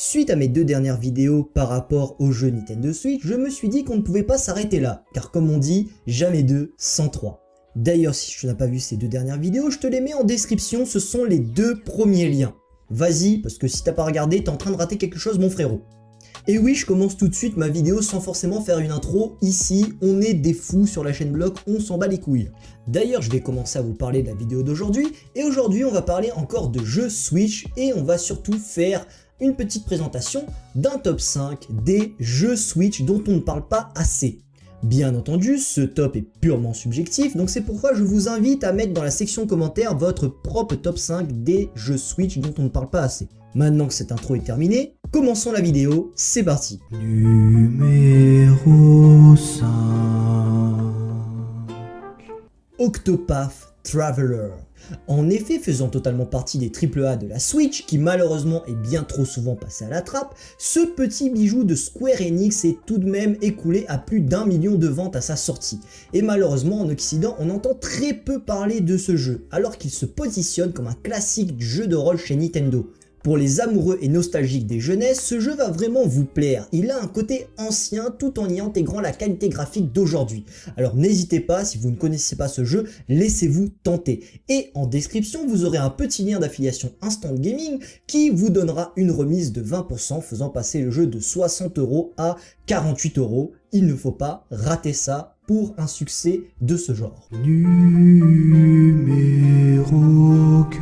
Suite à mes deux dernières vidéos par rapport au jeu Nintendo Switch, je me suis dit qu'on ne pouvait pas s'arrêter là, car comme on dit, jamais deux sans trois. D'ailleurs, si tu n'as pas vu ces deux dernières vidéos, je te les mets en description, ce sont les deux premiers liens. Vas-y, parce que si t'as pas regardé, t'es en train de rater quelque chose mon frérot. Et oui, je commence tout de suite ma vidéo sans forcément faire une intro. Ici, on est des fous sur la chaîne Block, on s'en bat les couilles. D'ailleurs, je vais commencer à vous parler de la vidéo d'aujourd'hui. Et aujourd'hui, on va parler encore de jeux Switch et on va surtout faire une petite présentation d'un top 5 des jeux Switch dont on ne parle pas assez. Bien entendu, ce top est purement subjectif, donc c'est pourquoi je vous invite à mettre dans la section commentaire votre propre top 5 des jeux Switch dont on ne parle pas assez. Maintenant que cette intro est terminée, commençons la vidéo, c'est parti. Numéro 5. Octopath Traveler. En effet, faisant totalement partie des AAA de la Switch, qui malheureusement est bien trop souvent passé à la trappe, ce petit bijou de Square Enix est tout de même écoulé à plus d'1 million de ventes à sa sortie. Et malheureusement, en Occident, on entend très peu parler de ce jeu, alors qu'il se positionne comme un classique du jeu de rôle chez Nintendo. Pour les amoureux et nostalgiques des jeunesses, ce jeu va vraiment vous plaire. Il a un côté ancien tout en y intégrant la qualité graphique d'aujourd'hui. Alors n'hésitez pas, si vous ne connaissez pas ce jeu, laissez-vous tenter. Et en description, vous aurez un petit lien d'affiliation Instant Gaming qui vous donnera une remise de 20%, faisant passer le jeu de 60 € à 48 €. Il ne faut pas rater ça pour un succès de ce genre. Numéro 4.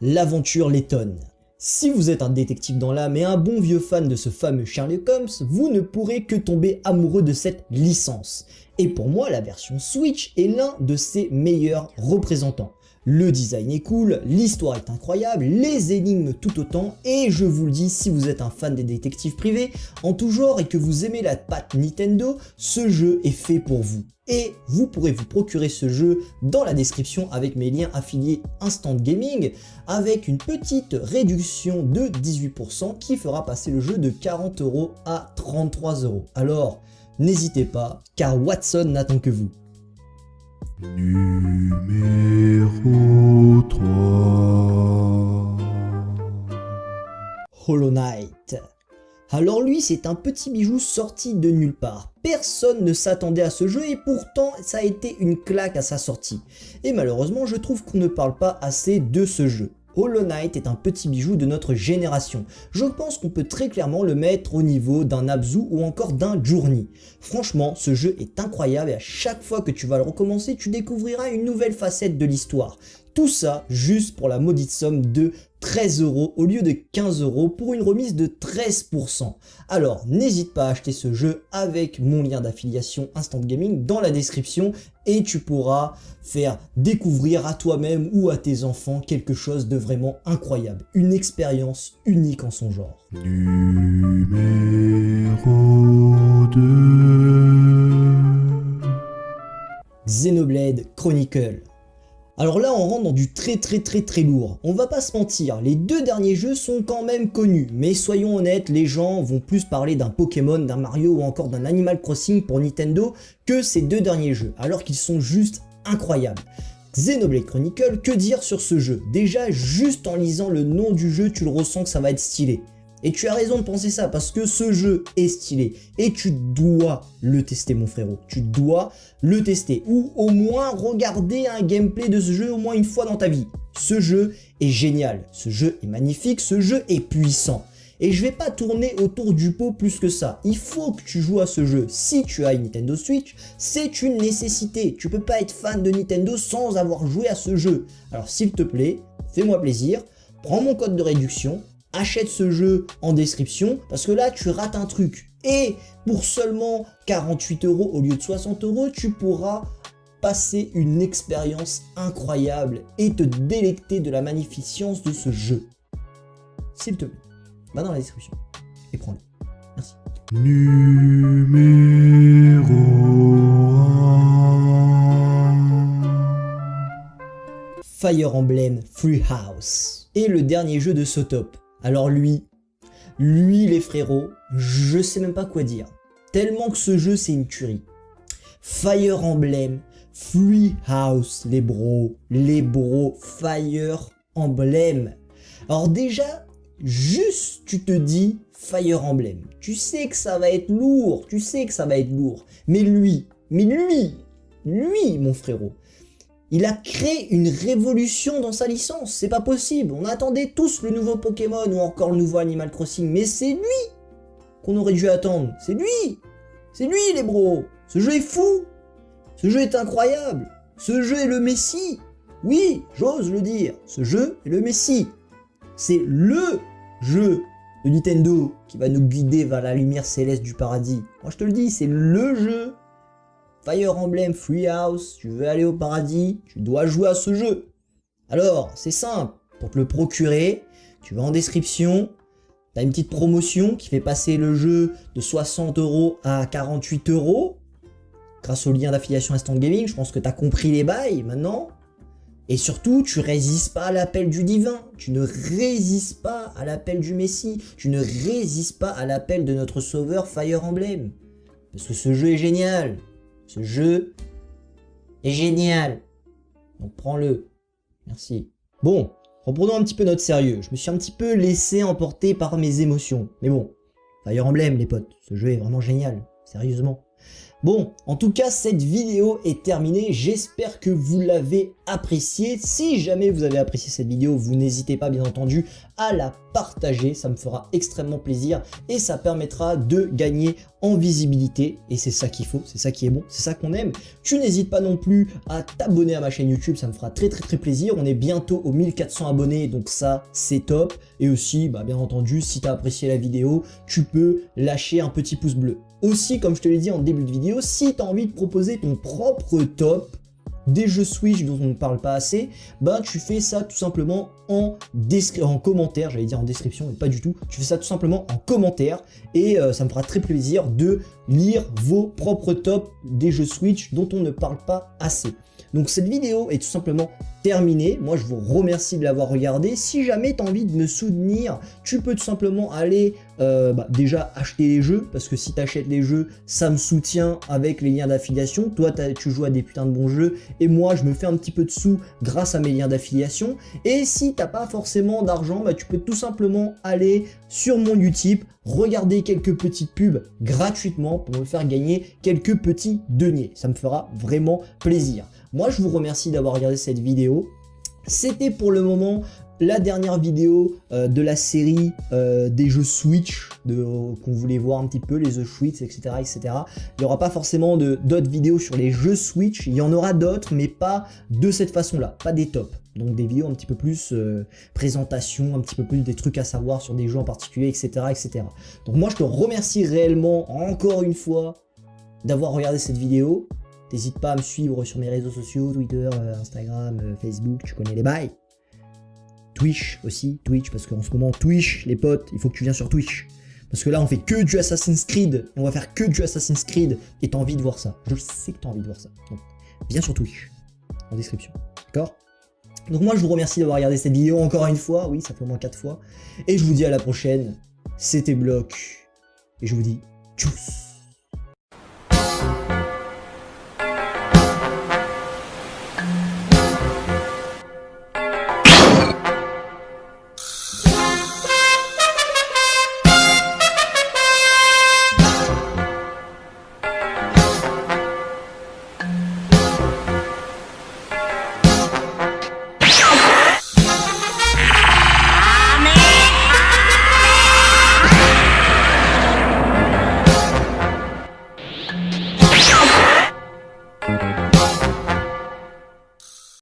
L'aventure lettonne. Si vous êtes un détective dans l'âme et un bon vieux fan de ce fameux Sherlock Holmes, vous ne pourrez que tomber amoureux de cette licence. Et pour moi, la version Switch est l'un de ses meilleurs représentants. Le design est cool, l'histoire est incroyable, les énigmes tout autant, et je vous le dis, si vous êtes un fan des détectives privés en tout genre et que vous aimez la patte Nintendo, ce jeu est fait pour vous. Et vous pourrez vous procurer ce jeu dans la description avec mes liens affiliés Instant Gaming, avec une petite réduction de 18% qui fera passer le jeu de 40 € à 33 €. Alors, n'hésitez pas, car Watson n'attend que vous. Numéro 3. Hollow Knight. Alors lui, c'est un petit bijou sorti de nulle part. Personne ne s'attendait à ce jeu et pourtant ça a été une claque à sa sortie. Et malheureusement, je trouve qu'on ne parle pas assez de ce jeu. Hollow Knight est un petit bijou de notre génération. Je pense qu'on peut très clairement le mettre au niveau d'un Abzu ou encore d'un Journey. Franchement, ce jeu est incroyable et à chaque fois que tu vas le recommencer, tu découvriras une nouvelle facette de l'histoire. Tout ça juste pour la maudite somme de 13 € au lieu de 15 € pour une remise de 13%. Alors n'hésite pas à acheter ce jeu avec mon lien d'affiliation Instant Gaming dans la description et tu pourras faire découvrir à toi-même ou à tes enfants quelque chose de vraiment incroyable. Une expérience unique en son genre. Numéro 2. Xenoblade Chronicle. Alors là, on rentre dans du très lourd. On va pas se mentir, les deux derniers jeux sont quand même connus, mais soyons honnêtes, les gens vont plus parler d'un Pokémon, d'un Mario ou encore d'un Animal Crossing pour Nintendo que ces deux derniers jeux, alors qu'ils sont juste incroyables. Xenoblade Chronicle, que dire sur ce jeu? Déjà, juste en lisant le nom du jeu, tu le ressens que ça va être stylé. Et tu as raison de penser ça, parce que ce jeu est stylé. Et tu dois le tester, mon frérot. Tu dois le tester. Ou au moins regarder un gameplay de ce jeu au moins une fois dans ta vie. Ce jeu est génial. Ce jeu est magnifique. Ce jeu est puissant. Et je vais pas tourner autour du pot plus que ça. Il faut que tu joues à ce jeu. Si tu as une Nintendo Switch, c'est une nécessité. Tu peux pas être fan de Nintendo sans avoir joué à ce jeu. Alors s'il te plaît, fais-moi plaisir. Prends mon code de réduction. Achète ce jeu en description parce que là tu rates un truc et pour seulement 48 € au lieu de 60 €, tu pourras passer une expérience incroyable et te délecter de la magnificence de ce jeu. S'il te plaît, va dans la description et prends-le. Merci. Numéro 1. Fire Emblem Free House est le dernier jeu de ce top. Alors lui les frérots, je sais même pas quoi dire. Tellement que ce jeu c'est une tuerie. Fire Emblem, Free House, les bros, Fire Emblem. Alors déjà, juste tu te dis Fire Emblem. Tu sais que ça va être lourd, tu sais que ça va être lourd. Mais lui, mon frérot, il a créé une révolution dans sa licence. C'est pas possible. On attendait tous le nouveau Pokémon ou encore le nouveau Animal Crossing. Mais c'est lui qu'on aurait dû attendre. C'est lui. C'est lui les bros. Ce jeu est fou. Ce jeu est incroyable. Ce jeu est le Messie. Oui, j'ose le dire. Ce jeu est le Messie. C'est le jeu de Nintendo qui va nous guider vers la lumière céleste du paradis. Moi je te le dis, c'est le jeu. Fire Emblem Free House, tu veux aller au paradis, tu dois jouer à ce jeu. Alors, c'est simple, pour te le procurer, tu vas en description, tu as une petite promotion qui fait passer le jeu de 60 € à 48 € grâce au lien d'affiliation Instant Gaming. Je pense que tu as compris les bails maintenant. Et surtout, tu résistes pas à l'appel du divin, tu ne résistes pas à l'appel du Messie, tu ne résistes pas à l'appel de notre sauveur Fire Emblem. Parce que ce jeu est génial. Ce jeu est génial. Donc prends-le. Merci. Bon, reprenons un petit peu notre sérieux. Je me suis un petit peu laissé emporter par mes émotions. Mais bon, Fire Emblem les potes, ce jeu est vraiment génial. Sérieusement. Bon, en tout cas, cette vidéo est terminée. J'espère que vous l'avez appréciée. Si jamais vous avez apprécié cette vidéo, vous n'hésitez pas, bien entendu, à la partager. Ça me fera extrêmement plaisir et ça permettra de gagner en visibilité. Et c'est ça qu'il faut, c'est ça qui est bon, c'est ça qu'on aime. Tu n'hésites pas non plus à t'abonner à ma chaîne YouTube. Ça me fera très plaisir. On est bientôt aux 1400 abonnés, donc ça, c'est top. Et aussi, bien entendu, si tu as apprécié la vidéo, tu peux lâcher un petit pouce bleu. Aussi, comme je te l'ai dit en début de vidéo, si tu as envie de proposer ton propre top des jeux Switch dont on ne parle pas assez, tu fais ça tout simplement en commentaire, j'allais dire en description, mais pas du tout. Tu fais ça tout simplement en commentaire et ça me fera très plaisir de lire vos propres tops des jeux Switch dont on ne parle pas assez. Donc cette vidéo est tout simplement terminée. Moi je vous remercie de l'avoir regardé. Si jamais tu as envie de me soutenir, tu peux tout simplement aller déjà acheter les jeux, parce que si tu achètes les jeux, ça me soutient avec les liens d'affiliation. Toi tu joues à des putains de bons jeux et moi je me fais un petit peu de sous grâce à mes liens d'affiliation. Et si t'as pas forcément d'argent, tu peux tout simplement aller sur mon Utip, regarder quelques petites pubs gratuitement pour me faire gagner quelques petits deniers. Ça me fera vraiment plaisir. Moi, je vous remercie d'avoir regardé cette vidéo. C'était pour le moment la dernière vidéo de la série des jeux Switch qu'on voulait voir un petit peu, les jeux Switch, etc. etc. Il n'y aura pas forcément d'autres vidéos sur les jeux Switch. Il y en aura d'autres, mais pas de cette façon-là, pas des tops. Donc des vidéos un petit peu plus présentation, un petit peu plus des trucs à savoir sur des jeux en particulier, etc. etc. Donc moi, je te remercie réellement, encore une fois, d'avoir regardé cette vidéo. N'hésite pas à me suivre sur mes réseaux sociaux, Twitter, Instagram, Facebook, tu connais les bails. Twitch aussi, Twitch, parce qu'en ce moment, Twitch, les potes, il faut que tu viennes sur Twitch. Parce que là, on fait que du Assassin's Creed, et on va faire que du Assassin's Creed, et t'as envie de voir ça. Je sais que t'as envie de voir ça. Donc, viens sur Twitch, en description, d'accord? Donc moi, je vous remercie d'avoir regardé cette vidéo encore une fois, oui, ça fait au moins 4 fois. Et je vous dis à la prochaine, c'était Block, et je vous dis tchuss.